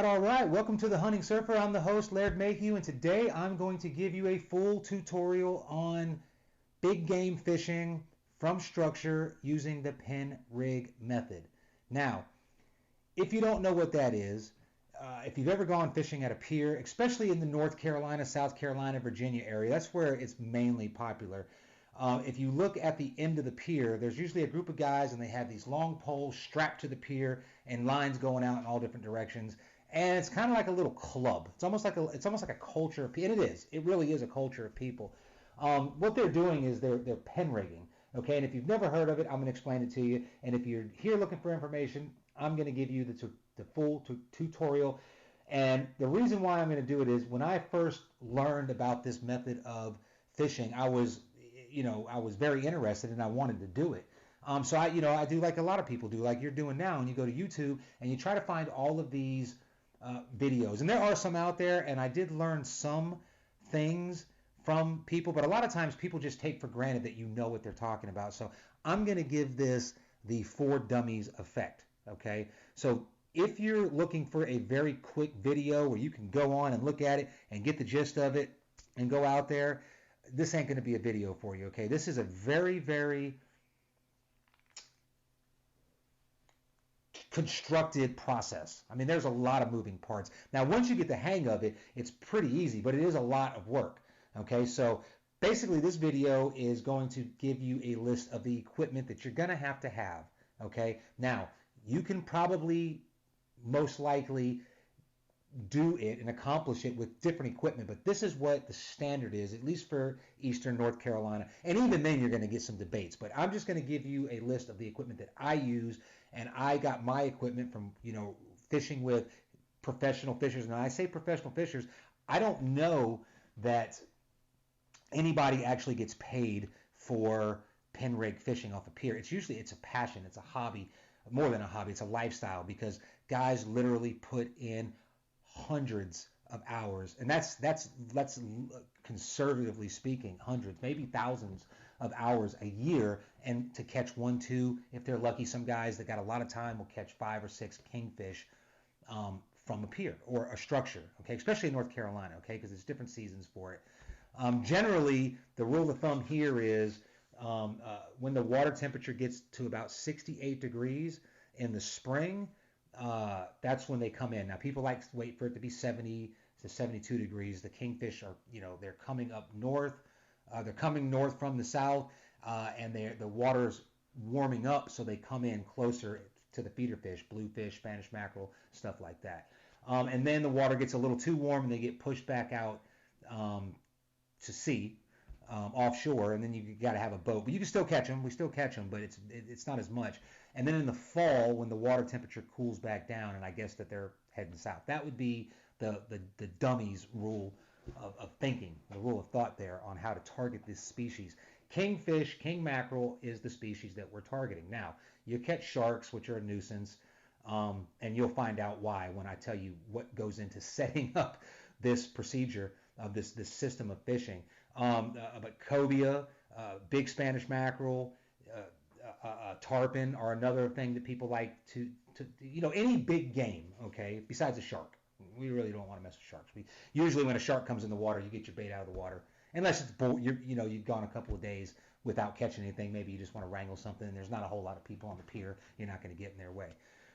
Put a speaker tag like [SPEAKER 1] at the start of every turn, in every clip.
[SPEAKER 1] All right. Welcome to the Hunting Surfer. I'm the host, Laird Mayhew, and today I'm going to give you a full tutorial on big game fishing from structure using the pin rig method. Now, if you don't know what that is, if you've ever gone fishing at a pier, especially in the North Carolina, South Carolina, Virginia area, that's where it's mainly popular. If you look at the end of the pier, there's usually a group of guys and they have these long poles strapped to the pier and lines going out in all different directions. And it's kind of like a little club. It's almost like a culture of people. And it is. It really is a culture of people. What they're doing is they're pen rigging. Okay, and if you've never heard of it, I'm going to explain it to you. And if you're here looking for information, I'm going to give you the full tutorial. And the reason why I'm going to do it is when I first learned about this method of fishing, I was very interested and I wanted to do it. So I do like a lot of people do, like you're doing now, and you go to YouTube and you try to find all of these videos. And there are some out there, and I did learn some things from people, but a lot of times people just take for granted that you know what they're talking about. So I'm going to give this the For Dummies effect. Okay, so if you're looking for a very quick video where you can go on and look at it and get the gist of it and go out there, this ain't going to be a video for you. Okay, this is a very, very constructed process. I mean, there's a lot of moving parts. Now, once you get the hang of it, it's pretty easy, but it is a lot of work. Okay, so basically this video is going to give you a list of the equipment that you're going to have. Okay, now you can probably most likely do it and accomplish it with different equipment, but this is what the standard is, at least for Eastern North Carolina. And even then you're going to get some debates, but I'm just going to give you a list of the equipment that I use. And I got my equipment from, fishing with professional fishers. And when I say professional fishers, I don't know that anybody actually gets paid for pen rig fishing off a pier. It's a passion, it's a hobby, more than a hobby, it's a lifestyle, because guys literally put in hundreds of hours, and that's conservatively speaking, hundreds, maybe thousands of hours a year, and to catch one, two, if they're lucky, some guys that got a lot of time will catch 5 or 6 kingfish from a pier or a structure, okay, especially in North Carolina, okay, because there's different seasons for it. Generally, the rule of thumb here is when the water temperature gets to about 68 degrees in the spring, that's when they come in. Now, people like to wait for it to be 70 to 72 degrees. The kingfish are, they're coming up north. They're coming north from the south, and the water's warming up, so they come in closer to the feeder fish, bluefish, Spanish mackerel, stuff like that. And then the water gets a little too warm, and they get pushed back out to sea, offshore, and then you got to have a boat. But you can still catch them. We still catch them, but it's not as much. And then in the fall, when the water temperature cools back down, and I guess that they're heading south, that would be the dummies rule of thinking, the rule of thought there on how to target this species. Kingfish, king mackerel is the species that we're targeting. Now, you catch sharks, which are a nuisance, and you'll find out why when I tell you what goes into setting up this procedure of this system of fishing. But cobia, big Spanish mackerel, tarpon are another thing that people like to any big game, okay, besides a shark. We really don't want to mess with sharks. Usually when a shark comes in the water, you get your bait out of the water. Unless it's you've gone a couple of days without catching anything. Maybe you just want to wrangle something, and there's not a whole lot of people on the pier. You're not going to get in their way.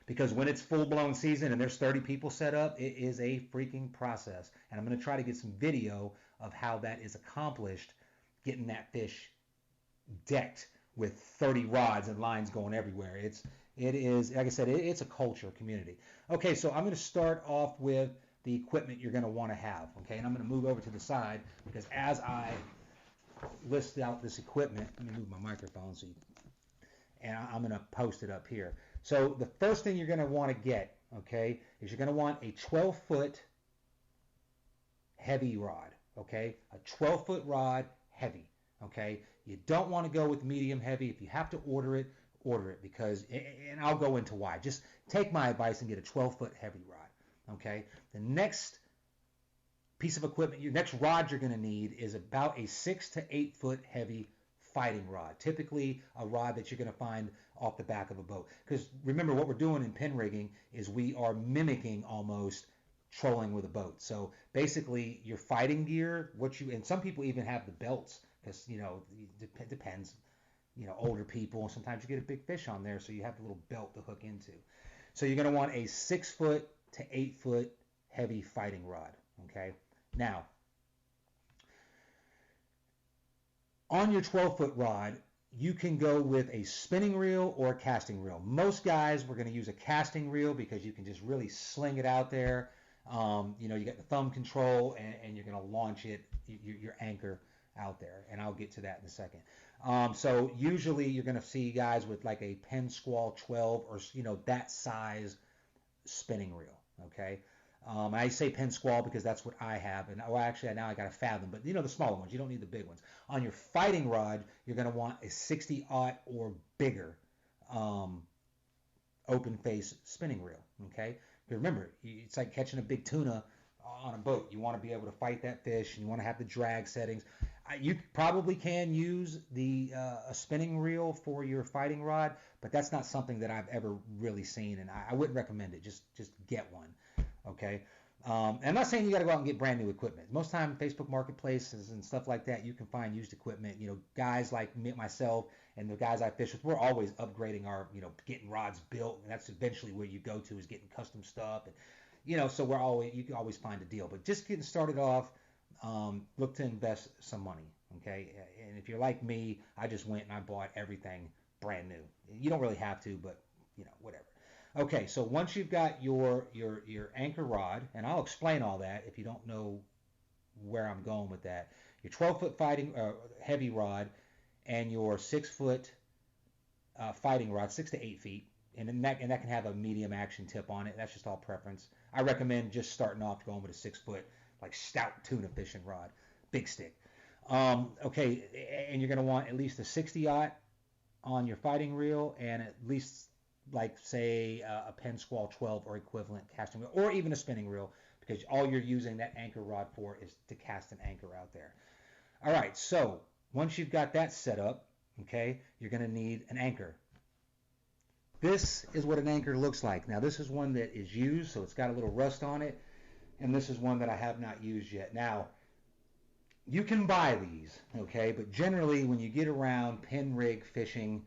[SPEAKER 1] Because when it's full-blown season and there's 30 people set up, it is a freaking process. And I'm going to try to get some video of how that is accomplished, getting that fish decked with 30 rods and lines going everywhere. It is, like I said, it's a culture community. Okay, so I'm going to start off with the equipment you're going to want to have, okay? And I'm going to move over to the side, because as I list out this equipment, let me move my microphone and I'm going to post it up here. So the first thing you're going to want to get, okay, is you're going to want a 12-foot heavy rod, okay? A 12-foot rod heavy, okay? You don't want to go with medium heavy. If you have to order it, because, and I'll go into why. Just take my advice and get a 12-foot heavy rod, okay? The next piece of equipment, your next rod you're going to need is about a 6 to 8 foot heavy fighting rod, typically a rod that you're going to find off the back of a boat. Because remember, what we're doing in pen rigging is we are mimicking almost trolling with a boat. So basically, your fighting gear, and some people even have the belts because it depends. Older people, sometimes you get a big fish on there, so you have a little belt to hook into. So you're going to want a 6 foot to 8 foot heavy fighting rod. Okay. Now, on your 12-foot rod, you can go with a spinning reel or a casting reel. Most guys, we're going to use a casting reel because you can just really sling it out there. You got the thumb control, and you're going to launch your anchor out there, and I'll get to that in a second. So usually you're going to see guys with like a Penn Squall 12 or that size spinning reel. Okay. I say Penn Squall because that's what I have, and actually now I got a Fathom, but the smaller ones, you don't need the big ones. On your fighting rod, you're going to want a 60-aught or bigger open face spinning reel. Okay, but remember, it's like catching a big tuna on a boat. You want to be able to fight that fish, and you want to have the drag settings. You probably can use a spinning reel for your fighting rod, but that's not something that I've ever really seen, and I wouldn't recommend it. Just get one. Okay. And I'm not saying you got to go out and get brand new equipment. Most time, Facebook marketplaces and stuff like that, you can find used equipment. Guys like myself and the guys I fish with, we're always upgrading our, getting rods built, and that's eventually where you go to is getting custom stuff. And so you can always find a deal. But just getting started off, look to invest some money. Okay. And if you're like me, I just went and I bought everything brand new. You don't really have to, but whatever. Okay, so once you've got your anchor rod, and I'll explain all that if you don't know where I'm going with that, your 12-foot fighting heavy rod and your 6-foot fighting rod, 6 to 8 feet, and that can have a medium action tip on it. That's just all preference. I recommend just starting off going with a 6-foot like stout tuna fishing rod, big stick. Okay, and you're going to want at least a 60-aught on your fighting reel and at least like say a Penn Squall 12 or equivalent casting reel, or even a spinning reel, because all you're using that anchor rod for is to cast an anchor out there. All right, so once you've got that set up, okay, you're going to need an anchor. This is what an anchor looks like. Now this is one that is used, so it's got a little rust on it, and this is one that I have not used yet. Now, you can buy these, okay, but generally when you get around Penn rig fishing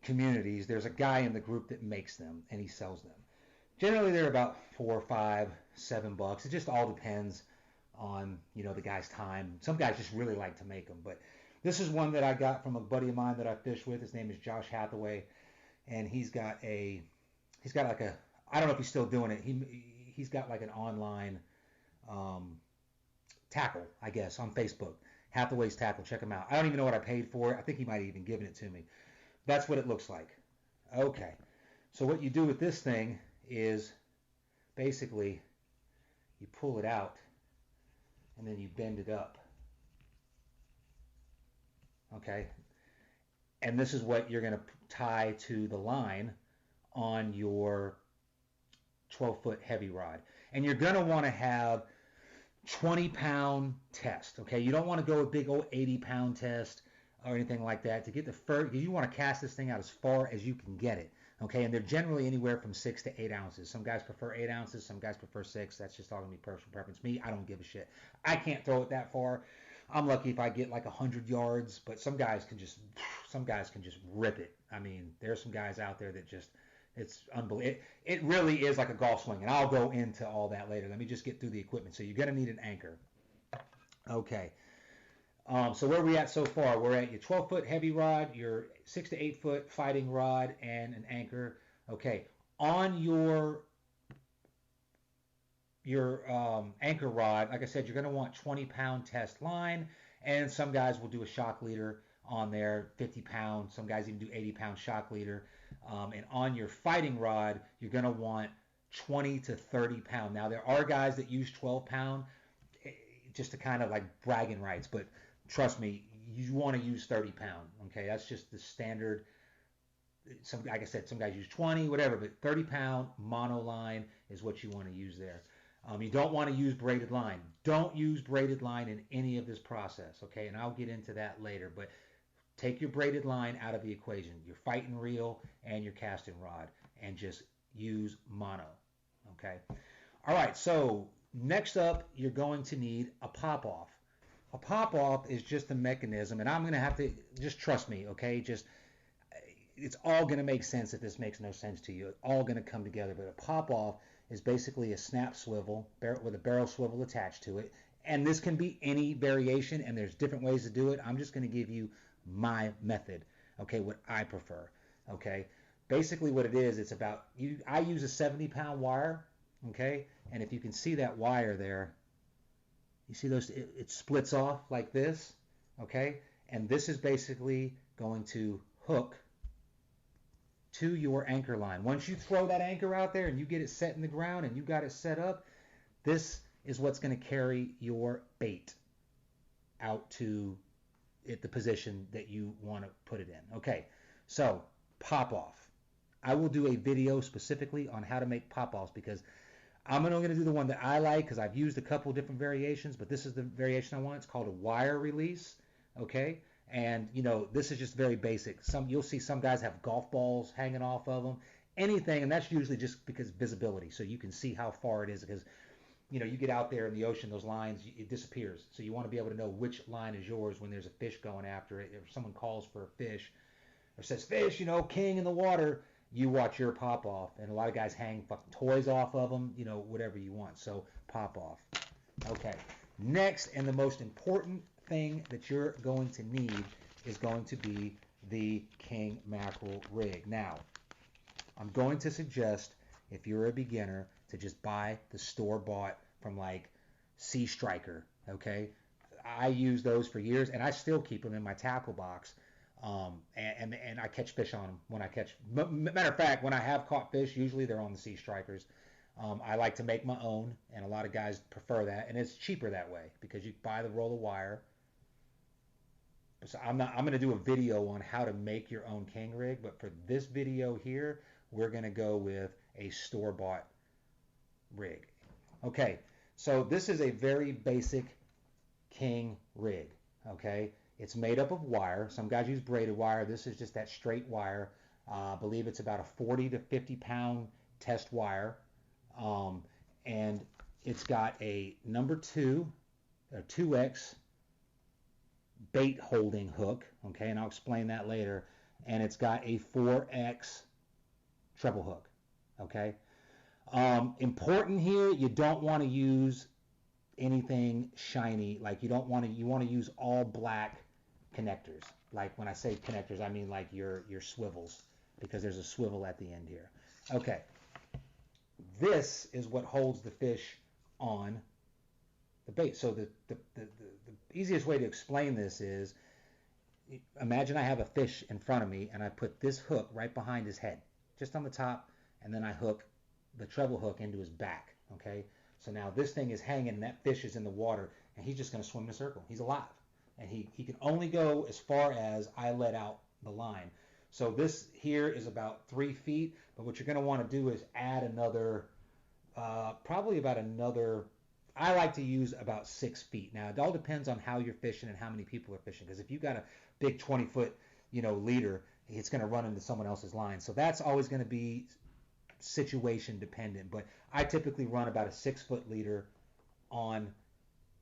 [SPEAKER 1] communities, there's a guy in the group that makes them and he sells them. Generally they're about $4, $5, $7. It just all depends on the guy's time. Some guys just really like to make them, but this is one that I got from a buddy of mine that I fish with. His name is Josh Hathaway, and he's got like a, I don't know if he's still doing it. He's got like an online tackle, I guess, on Facebook. Hathaway's Tackle. Check him out. I don't even know what I paid for it. I think he might have even given it to me. That's what it looks like. Okay, so what you do with this thing is basically you pull it out and then you bend it up. Okay, and this is what you're going to tie to the line on your 12-foot heavy rod. And you're going to want to have 20-pound test. Okay, you don't want to go a big old 80-pound test or anything like that. To get the fur, you want to cast this thing out as far as you can get it. Okay, and they're generally anywhere from 6 to 8 ounces. Some guys prefer 8 ounces, some guys prefer 6. That's just all gonna be personal preference. Me, I don't give a shit. I can't throw it that far. I'm lucky if I get like 100 yards, but some guys can just rip it. I mean, there's some guys out there that just, it's unbelievable. It really is like a golf swing, and I'll go into all that later. Let me just get through the equipment. So you're gonna need an anchor. Okay. So where are we at so far? We're at your 12-foot heavy rod, your 6 to 8 foot fighting rod, and an anchor. Okay, on your anchor rod, like I said, you're going to want 20-pound test line, and some guys will do a shock leader on there, 50-pound. Some guys even do 80-pound shock leader. And on your fighting rod, you're going to want 20 to 30-pound. Now, there are guys that use 12-pound just to kind of like bragging rights, but trust me, you want to use 30-pound. Okay, that's just the standard. Like I said, some guys use 20, whatever, but 30-pound monoline is what you want to use there. You don't want to use braided line. Don't use braided line in any of this process, okay? And I'll get into that later, but take your braided line out of the equation, your fighting reel and your casting rod, and just use mono, okay? All right, so Next up, you're going to need a pop-off. A pop-off is just a mechanism, and I'm going to have to, just trust me, okay? Just, it's all going to make sense if this makes no sense to you. It's all going to come together, but a pop-off is basically a snap swivel with a barrel swivel attached to it. And this can be any variation, and there's different ways to do it. I'm just going to give you my method, okay, what I prefer, okay? Basically what it is, it's about, I use a 70-pound wire, okay? And if you can see that wire there, you see those, it splits off like this, okay? And this is basically going to hook to your anchor line. Once you throw that anchor out there and you get it set in the ground and you got it set up, this is what's going to carry your bait out to the position that you want to put it in. Okay, so pop off. I will do a video specifically on how to make pop offs because I'm only going to do the one that I like because I've used a couple different variations, but this is the variation I want. It's called a wire release, okay? And, you know, this is just very basic. You'll see some guys have golf balls hanging off of them, anything, and that's usually just because visibility, so you can see how far it is because, you know, you get out there in the ocean, those lines, it disappears. So you want to be able to know which line is yours when there's a fish going after it. If someone calls for a fish or says, fish, you know, king in the water, you watch your pop off. And a lot of guys hang fucking toys off of them, you know, whatever you want. So pop off. Okay. Next, and the most important thing that you're going to need is going to be the king mackerel rig. Now, I'm going to suggest, if you're a beginner, to just buy the store-bought from like Sea Striker, okay? I use those for years, and I still keep them in my tackle box. And I catch fish on them when I catch. Matter of fact, when I have caught fish, usually they're on the Sea Strikers. I like to make my own, and a lot of guys prefer that, and it's cheaper that way because you buy the roll of wire. So I'm going to do a video on how to make your own king rig, but for this video here, we're going to go with a store-bought rig. Okay, so this is a very basic king rig, okay? It's made up of wire. Some guys use braided wire. This is just that straight wire. I believe it's about a 40 to 50 pound test wire. And it's got a number 2, or 2X bait holding hook, okay? And I'll explain that later. And it's got a 4X treble hook, okay? Important here, you don't want to use anything shiny. Like you want to use all black connectors. Like when I say connectors, I mean like your swivels, because there's a swivel at the end here. Okay. This is what holds the fish on the bait. So the easiest way to explain this is, imagine I have a fish in front of me and I put this hook right behind his head, just on the top, and then I hook the treble hook into his back, okay? So now this thing is hanging, and that fish is in the water, and he's just going to swim in a circle. He's alive, and he can only go as far as I let out the line. So this here is about 3 feet, but what you're going to want to do is add another, probably about another, I like to use about 6 feet. Now, it all depends on how you're fishing and how many people are fishing, because if you've got a big 20-foot, you know, leader, it's going to run into someone else's line. So that's always going to be situation dependent, but I typically run about a 6-foot leader on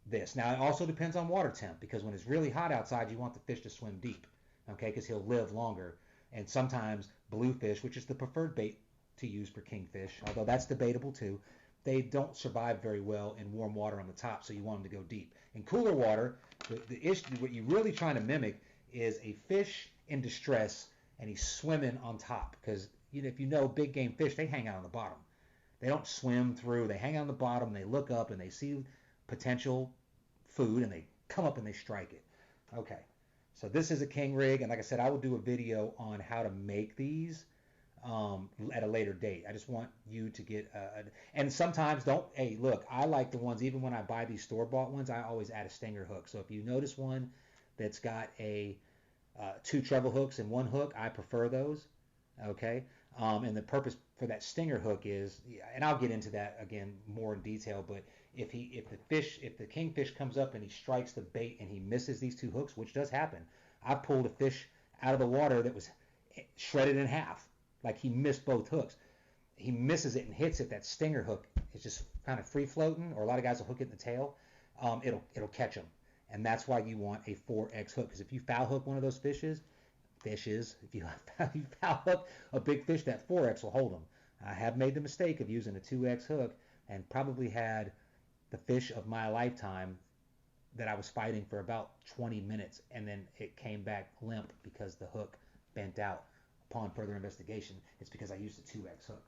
[SPEAKER 1] this. Now it also depends on water temp, because when it's really hot outside, you want the fish to swim deep, okay, because he'll live longer. And sometimes bluefish, which is the preferred bait to use for kingfish, although that's debatable too, they don't survive very well in warm water on the top, so you want them to go deep. In cooler water, the issue, what you're really trying to mimic is a fish in distress and he's swimming on top, because if you know big game fish, they hang out on the bottom. They don't swim through. They hang out on the bottom. They look up and they see potential food and they come up and they strike it. Okay, so this is a king rig, and like I said, I will do a video on how to make these at a later date. I just want you to get and sometimes hey, look, I like the ones, even when I buy these store-bought ones, I always add a stinger hook. So if you notice one that's got a 2 treble hooks and 1 hook, I prefer those. Okay, and the purpose for that stinger hook is, and I'll get into that again more in detail, but if the kingfish comes up and he strikes the bait and he misses these 2 hooks, which does happen. I pulled a fish out of the water that was shredded in half, like he missed both hooks. He misses it and hits it, that stinger hook, it just kind of free floating, or a lot of guys will hook it in the tail, it'll catch them. And that's why you want a 4X hook, because if you foul hook one of those if you foul hook a big fish, that 4X will hold them. I have made the mistake of using a 2X hook and probably had the fish of my lifetime that I was fighting for about 20 minutes, and then it came back limp because the hook bent out. Upon further investigation, it's because I used a 2X hook.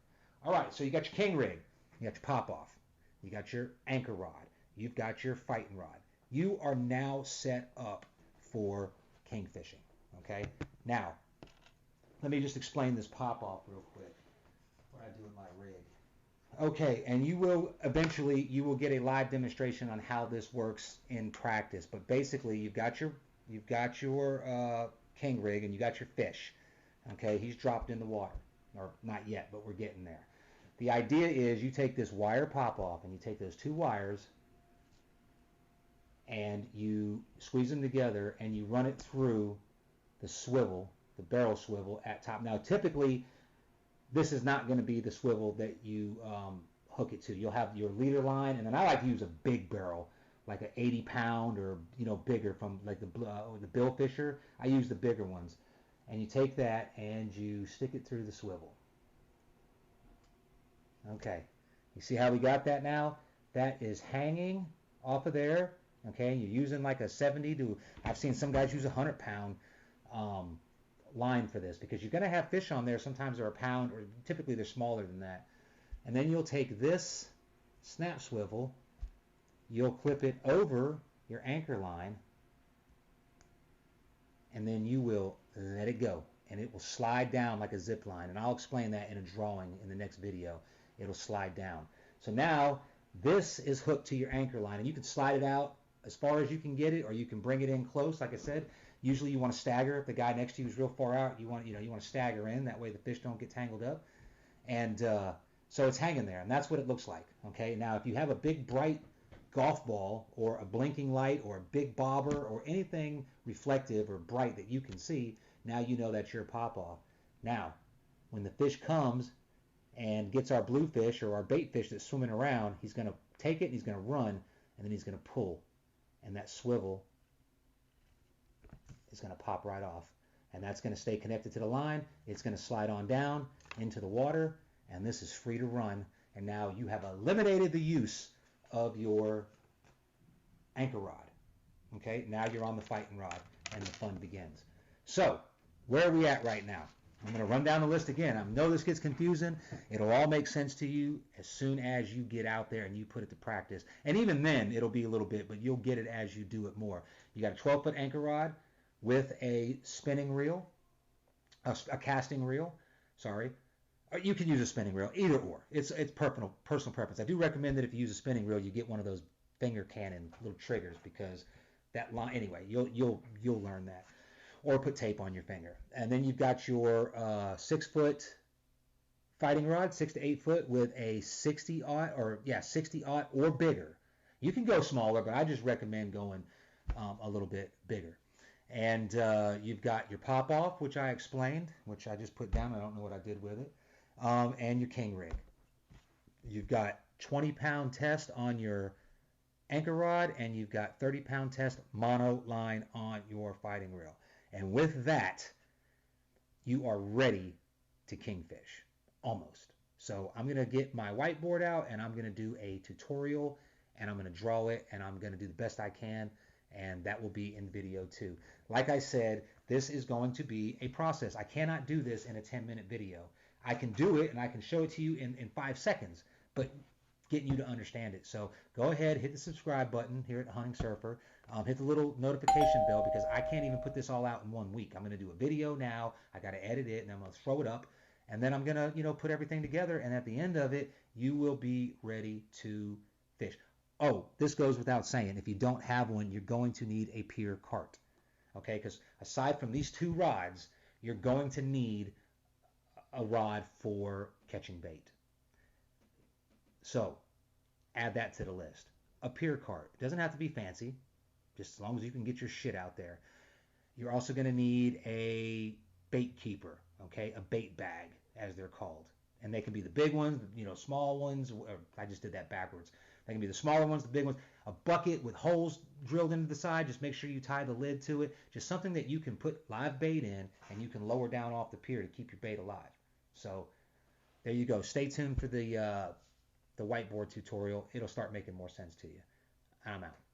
[SPEAKER 1] All right, so you got your king rig, you got your pop off, you got your anchor rod, you've got your fighting rod. You are now set up for king fishing. Okay, now let me just explain this pop off real quick. What I do with my rig. Okay, and you will get a live demonstration on how this works in practice. But basically, you've got your king rig and you got your fish. Okay, he's dropped in the water, or not yet, but we're getting there. The idea is you take this wire pop off and you take those two wires and you squeeze them together and you run it through the swivel, the barrel swivel at top. Now, typically, this is not going to be the swivel that you hook it to. You'll have your leader line, and then I like to use a big barrel, like an 80-pound or bigger from like the bill fisher. I use the bigger ones, and you take that and you stick it through the swivel. Okay, you see how we got that now? That is hanging off of there. Okay, you're using like a 70 to. I've seen some guys use a 100-pound line for this, because you're going to have fish on there. Sometimes they're a pound, or typically they're smaller than that. And then you'll take this snap swivel, you'll clip it over your anchor line, and then you will let it go, and it will slide down like a zip line. And I'll explain that in a drawing in the next video. It'll slide down. So now this is hooked to your anchor line, and you can slide it out as far as you can get it, or you can bring it in close. Like I said, usually you want to stagger. If the guy next to you is real far out, you want to stagger in. That way the fish don't get tangled up. And so it's hanging there, and that's what it looks like. Okay. Now, if you have a big bright golf ball or a blinking light or a big bobber or anything reflective or bright that you can see, now you know that's your pop off. Now, when the fish comes and gets our bluefish or our bait fish that's swimming around, he's going to take it and he's going to run, and then he's going to pull, and that swivel is going to pop right off, and that's going to stay connected to the line. It's going to slide on down into the water, and this is free to run. And now you have eliminated the use of your anchor rod. Okay, now you're on the fighting rod, and the fun begins. So, where are we at right now? I'm going to run down the list again. I know this gets confusing. It'll all make sense to you as soon as you get out there and you put it to practice. And even then, it'll be a little bit, but you'll get it as you do it more. You got a 12-foot anchor rod with a spinning reel, a casting reel, sorry. You can use a spinning reel, either or. It's personal preference. I do recommend that if you use a spinning reel, you get one of those finger cannon little triggers, because that line, anyway, you'll learn that. Or put tape on your finger. And then you've got your 6-foot fighting rod, 6 to 8 foot, with a 60-aught or bigger. You can go smaller, but I just recommend going a little bit bigger. And you've got your pop off, which I explained, which I just put down. I don't know what I did with it. And your king rig. You've got 20-pound test on your anchor rod, and you've got 30-pound test mono line on your fighting reel. And with that, you are ready to kingfish, almost. So I'm going to get my whiteboard out, and I'm going to do a tutorial, and I'm going to draw it, and I'm going to do the best I can, and that will be in video too. Like I said, this is going to be a process. I cannot do this in a 10-minute video. I can do it, and I can show it to you in 5 seconds, but getting you to understand it. So go ahead, hit the subscribe button here at Hunting Surfer. Hit the little notification bell, because I can't even put this all out in 1 week. I'm going to do a video now. I got to edit it, and I'm going to throw it up, and then I'm going to put everything together, and at the end of it, you will be ready to fish. Oh, this goes without saying. If you don't have one, you're going to need a Pier cart. Okay, because aside from these 2 rods, you're going to need a rod for catching bait. So add that to the list. A Pier cart. It doesn't have to be fancy, just as long as you can get your shit out there. You're also going to need a bait keeper, okay? A bait bag, as they're called. And they can be the big ones, small ones. Or I just did that backwards. They can be the smaller ones, the big ones. A bucket with holes drilled into the side. Just make sure you tie the lid to it. Just something that you can put live bait in and you can lower down off the pier to keep your bait alive. So there you go. Stay tuned for the whiteboard tutorial. It'll start making more sense to you. I'm out.